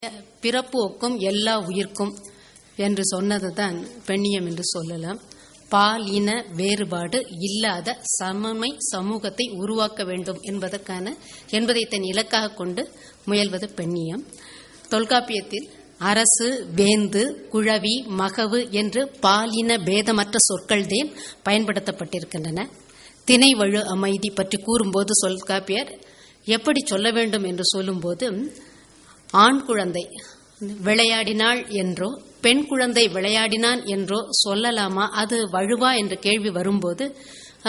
பிறப்பு ஒக்கும் எல்லா உயிர்க்கும் என்று சொன்னதுதான் பெண்ணியம் என்று சொல்லலாம். பால் இன வேறுபாடு இல்லாத சமமை சமூகத்தை உருவாக்க வேண்டும் என்பதை தன் இலக்காக கொண்டு முயல்வது பெண்ணியம். தொல்காப்பியத்தில் அரசு, வேந்து, குழவி, மகவு என்று பாலின பேதமற்ற சொற்கள்தான் பயன்படுத்தப்பட்டிருக்கின்றன. திணை வழு அமைதி பற்றி கூறும்போது தொல்காப்பியர் எப்படி சொல்ல வேண்டும் என்று சொல்லும்போது, ஆண் குழந்தை விளையாடினாள் என்றோ பெண் குழந்தை விளையாடினான் என்றோ சொல்லலாமா, அது வழுவா என்ற கேள்வி வரும்போது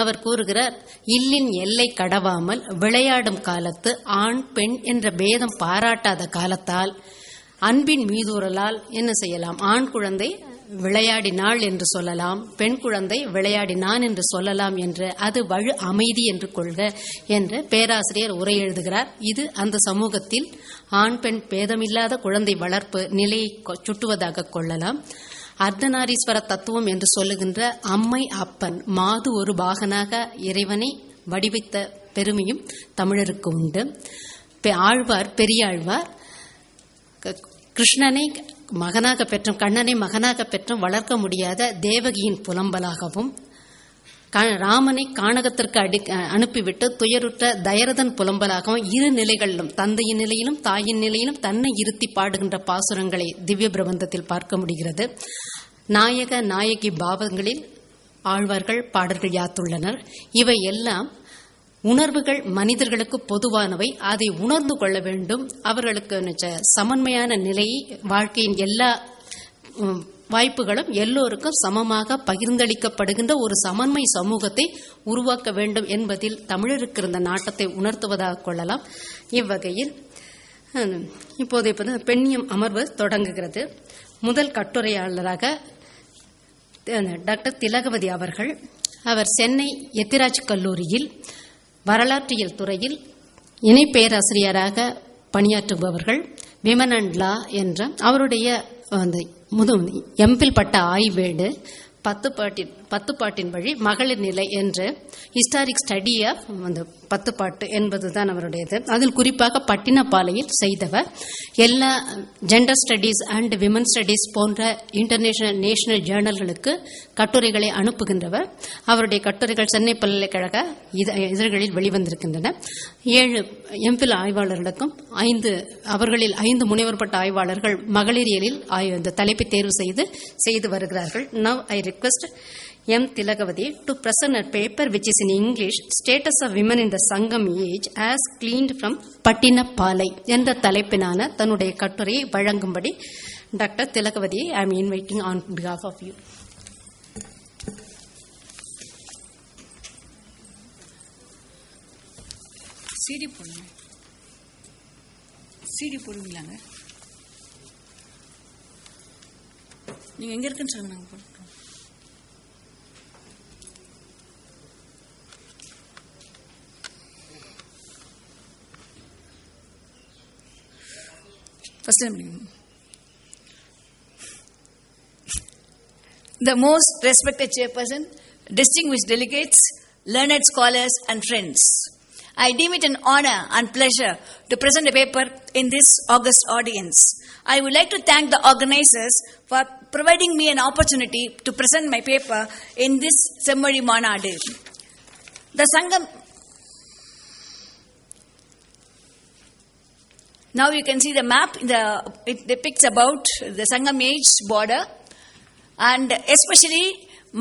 அவர் கூறுகிறார், இல்லின் எல்லை கடவாமல் விளையாடும் காலத்து ஆண் பெண் என்ற பேதம் பாராட்டாத காலத்தால் அன்பின் மீதுரலால் என்ன செய்யலாம், ஆண் குழந்தை விளையாடினாள் என்று சொல்லலாம், பெண் குழந்தை விளையாடினான் என்று சொல்லலாம் என்று அது வழு அமைதி என்று கொள்க என்று பேராசிரியர் உரை எழுதுகிறார். இது அந்த சமூகத்தில் ஆண் பெண் பேதமில்லாத குழந்தை வளர்ப்பு நிலையை சுட்டுவதாக கொள்ளலாம். அர்த்தநாரீஸ்வர தத்துவம் என்று சொல்லுகின்ற அம்மை அப்பன் மாது ஒரு பாகனாக இறைவனை வடிவைத்த பெருமையும் தமிழருக்கு உண்டு. ஆழ்வார், பெரியாழ்வார் கிருஷ்ணனை மகனாக பெற்றும் கண்ணனை மகனாக பெற்றும் வளர்க்க முடியாத தேவகியின் புலம்பலாகவும், ராமனை கானகத்திற்கு அனுப்பிவிட்டு துயருற்ற தயரதன் புலம்பலாகவும், இரு நிலைகளிலும் தந்தையின் நிலையிலும் தாயின் நிலையிலும் தன்னை இருத்தி பாடுகின்ற பாசுரங்களை திவ்ய பிரபந்தத்தில் பார்க்க முடிகிறது. நாயக நாயகி பாவங்களில் ஆழ்வார்கள் பாடல்கள் யாத்துள்ளனர். இவை எல்லாம் உணர்வுகள் மனிதர்களுக்கு பொதுவானவை. அதை உணர்ந்து கொள்ள வேண்டும். அவர்களுக்கு சமன்மையான நிலையை, வாழ்க்கையின் எல்லா வாய்ப்புகளும் எல்லோருக்கும் சமமாக பகிர்ந்தளிக்கப்படுகின்ற ஒரு சமன்மை சமூகத்தை உருவாக்க வேண்டும் என்பதில் தமிழருக்கு இருந்த நாட்டத்தை உணர்த்துவதாக கொள்ளலாம். இவ்வகையில் இப்போது பெண்ணியம் அமர்வு தொடங்குகிறது. முதல் கட்டுரையாளராக டாக்டர் திலகவதி அவர்கள். அவர் சென்னை எத்திராஜ் கல்லூரியில் வரலாற்றியல் துறையில் இணை பேராசிரியராக பணியாற்றுபவர்கள். விமன் அண்ட் லா என்ற அவருடைய எம்பில் பட்ட ஆய்வேடு 10 பாட்டின் வழி மகளிர் நிலை என்று ஹிஸ்டாரிக் ஸ்டடி ஆஃப் 10 பாட்டு என்பதுதான் அவருடையது. அதில் குறிப்பாக பட்டினப்பாலையில் செய்தவர். எல்லா gender studies and women studies போன்ற இன்டர்நேஷனல் நேஷனல் ஜேர்னல்களுக்கு கட்டுரைகளை அனுப்புகின்றவர். அவருடைய கட்டுரைகள் சென்னை பல்கலைக்கழக இதழ்களில் வெளிவந்திருக்கின்றன. 7 எம்பில் ஆய்வாளர்களுக்கும் அவர்களில் 5 முனைவர் பட்ட ஆய்வாளர்கள் மகளிரியலில் தலைப்பை தேர்வு செய்து வருகிறார்கள். Now I request M. Tilagavadi to present a paper which is in English, Status of Women in the Sangam Age as Gleaned from Pattinapalai என்ற தலைப்பினான தன்னுடைய கட்டுரையை வழங்கும்படி டாக்டர் திலகவதியை I am inviting on behalf of you. CD போடுவீங்களாங்க? நீங்க எங்க இருக்குன்னு சொல்லுங்க, நாங்க போட்டுறோம். The most respected chairperson, distinguished delegates, learned scholars and friends, I deem it an honor and pleasure to present a paper in this august audience. I would like to thank the organizers for providing me an opportunity to present my paper in this Semmoli Maanadu. The Sangam. Now you can see the map. It depicts about the Sangam age border, and especially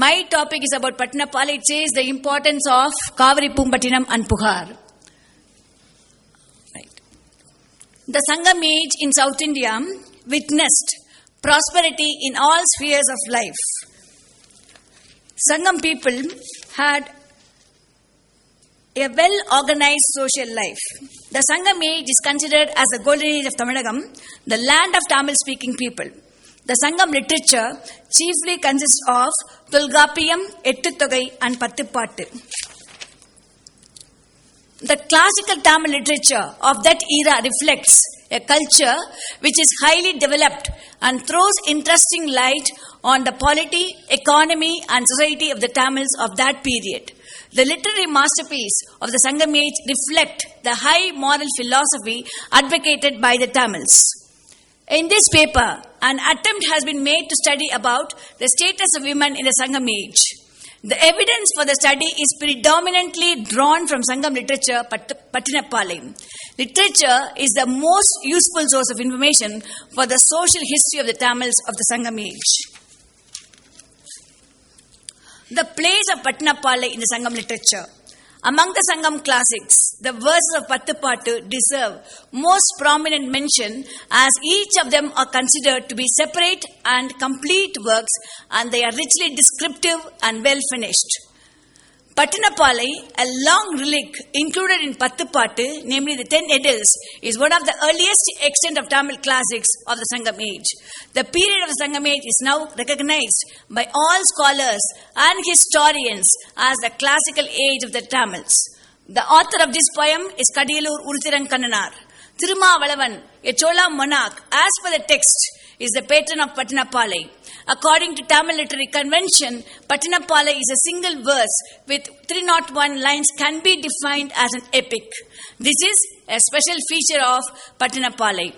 my topic is about Pattinapalai. It says the importance of Kaveri Pumpattinam and Pugar. Right. The Sangam age in South India witnessed prosperity in all spheres of life. Sangam people had a well-organized social life. The Sangam age is considered as the golden age of Tamilagam, the land of Tamil-speaking people. The Sangam literature chiefly consists of Tolgapiyam, Ettutogai and 10 பாட்டு. The classical Tamil literature of that era reflects a culture which is highly developed and throws interesting light on the polity, economy and society of the Tamils of that period. The literary masterpiece of the Sangam age reflect the high moral philosophy advocated by the Tamils. In this paper, an attempt has been made to study about the status of women in the Sangam age. The evidence for the study is predominantly drawn from Sangam literature, Pattinapalai. Literature is the most useful source of information for the social history of the Tamils of the Sangam age. The place of Pattinapalai in the Sangam literature. Among the Sangam classics, the verses of Pattupattu deserve most prominent mention, as each of them are considered to be separate and complete works, and they are richly descriptive and well finished. Pattinapalai, a long relic included in Pattupattu, namely the 10 Edils, is one of the earliest extent of Tamil classics of the Sangam age. The period of the Sangam age is now recognized by all scholars and historians as the classical age of the Tamils. The author of this poem is Kadiyalur Uruthirankannanar. Thirumavalavan, a Chola monarch, as per the text, is the patron of Pattinapalai. According to Tamil Literary Convention, Pattinapalai is a single verse with 301 lines can be defined as an epic. This is a special feature of Pattinapalai.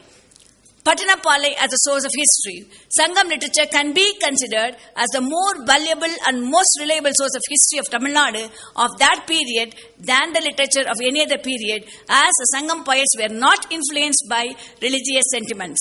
Pattinapalai as a source of history. Sangam literature can be considered as the more valuable and most reliable source of history of Tamil Nadu of that period than the literature of any other period, as the Sangam poets were not influenced by religious sentiments.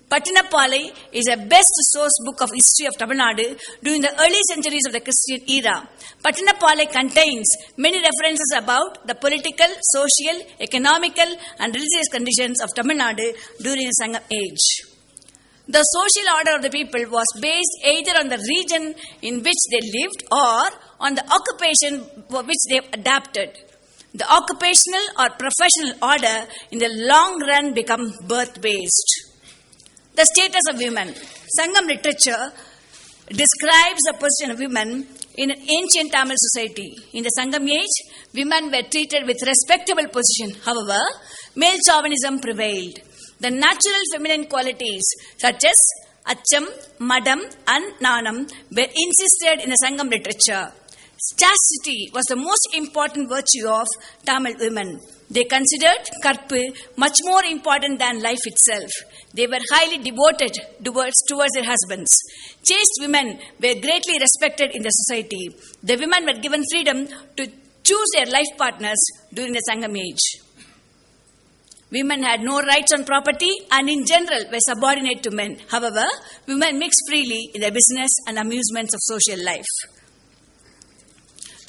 Pattinapalai is a best source book of history of Tamil Nadu during the early centuries of the Christian era. Pattinapalai contains many references about the political, social, economical and religious conditions of Tamil Nadu during the Sangam age. The social order of the people was based either on the region in which they lived or on the occupation for which they adapted. The occupational or professional order in the long run become birth-based. The status of women. Sangam literature describes the position of women in an ancient Tamil society. In the Sangam age, women were treated with respectable position. However, male chauvinism prevailed. The natural feminine qualities such as Acham, Madam and Nanam were insisted in the Sangam literature. Chastity was the most important virtue of Tamil women. They considered Karpu much more important than life itself. They were highly devoted towards their husbands. Chaste women were greatly respected in the society. The women were given freedom to choose their life partners during the Sangam age. Women had no rights on property and in general were subordinate to men. However, women mixed freely in the business and amusements of social life.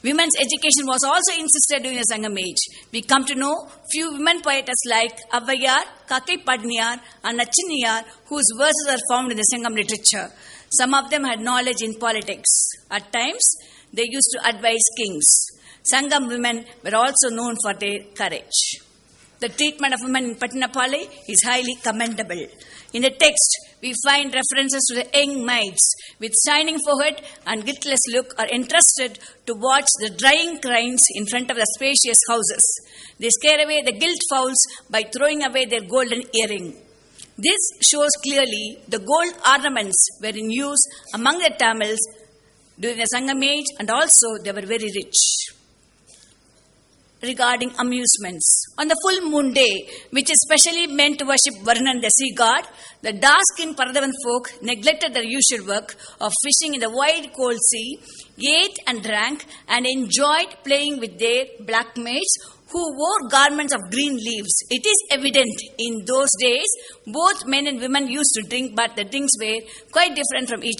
Women's education was also insisted during the Sangam age. We come to know few women poetess like Avvayar, Kakai Padniyar and Nachiniyar, whose verses are found in the Sangam literature. Some of them had knowledge in politics. At times, they used to advise kings. Sangam women were also known for their courage. The treatment of women in Pattinapalai is highly commendable. In the text, we find references to the young maids with shining forehead and guiltless look are entrusted to watch the drying cranes in front of the spacious houses. They scare away the gilt fowls by throwing away their golden earring. This shows clearly the gold ornaments were in use among the Tamils during the Sangam age, and also they were very rich. Regarding amusements. On the full moon day, which is specially meant to worship Varnan, the sea god, the dark-skinned Paradavan folk neglected their usual work of fishing in the wide cold sea, ate and drank, and enjoyed playing with their black maids who wore garments of green leaves. It is evident in those days, both men and women used to drink, but the drinks were quite different from each